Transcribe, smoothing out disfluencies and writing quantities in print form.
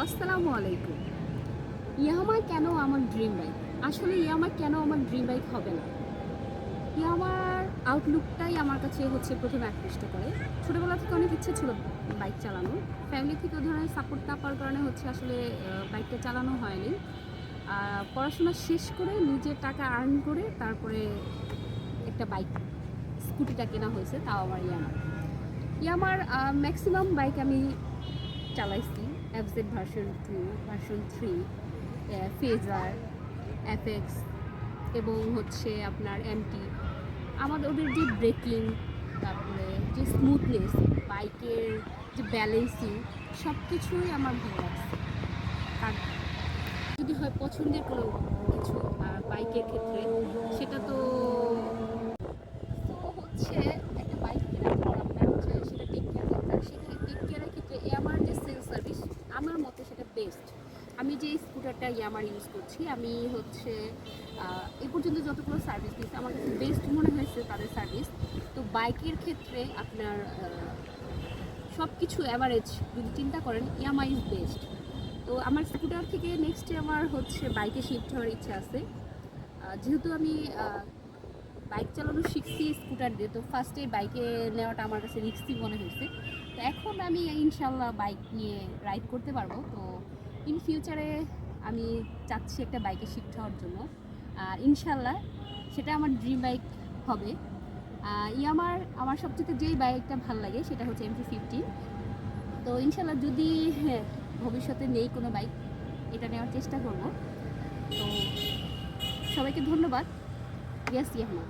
আসসালামু আলাইকুম। ইয়ামাহা কেন আমার ড্রিম বাইক? আসলে ইয়ামাহা কেন আমার ড্রিম বাইক হবে না? ইয়ামাহার আউটলুকটাই আমার কাছে প্রথমে আকৃষ্ট করে। ছোটোবেলা থেকে অনেক ইচ্ছে ছিল বাইক চালানোর। ফ্যামিলি থেকে ওই ধরনের সাপোর্ট না পাওয়ার কারণে আসলে বাইকটা চালানো হয়নি। পড়াশোনা শেষ করে নিজের টাকা আর্ন করে তারপরে একটা বাইক স্কুটিটা কেনা হয়েছে, তাও আমার ইয়ামাহার। ইয়ামাহার ম্যাক্সিমাম বাইক আমি চালাইছি। FZ version 2, version 3, Fazer, FX এবং আপনার এমটি। ওদের যে ব্রেকিং, তারপরে যে স্মুথনেস, বাইকের যে ব্যালেন্সিং, সব কিছুই আমার ভালো লাগছে। আর যদি হয় পছন্দের কোনো কিছু বাইকের ক্ষেত্রে, সেটা তো একটা বাইক কেনার পর আপনার সেটা টেক কেয়ার দরকার। সেখানে টেক কেয়ারের ক্ষেত্রে আমার যে সেলস সার্ভিস, আমার মতে সেটা বেস্ট। আমি যে স্কুটারটা ইয়ামাহার ইউজ করছি, আমি এ পর্যন্ত যতগুলো সার্ভিস দিয়েছি আমার কাছে বেস্ট মনে হয়েছে তাদের সার্ভিস। তো বাইকের ক্ষেত্রে আপনার সব কিছু অ্যাভারেজ যদি চিন্তা করেন, ইয়ামাহা ইজ বেস্ট। তো আমার স্কুটার থেকে নেক্সটে আমার বাইকে শিফট হওয়ার ইচ্ছা আছে। যেহেতু আমি বাইক চালানো শিখছি স্কুটার দিয়ে, তো ফার্স্টে বাইকে নেওয়াটা আমার কাছে রিস্কি মনে হয়েছে। তো এখন আমি ইনশাল্লাহ বাইক নিয়ে রাইড করতে পারবো। তো ইন ফিউচারে আমি চাচ্ছি একটা বাইকে শিফট হওয়ার জন্য, আর ইনশাল্লাহ সেটা আমার ড্রিম বাইক হবে। ইয়ামাহার আমার সবচেয়ে যেই বাইকটা ভালো লাগে সেটা হচ্ছে MT-15। তো ইনশাল্লাহ যদি ভবিষ্যতে নেই কোনো বাইক, এটা নেওয়ার চেষ্টা করব। তো সবাইকে ধন্যবাদ। ইয়ামাহা।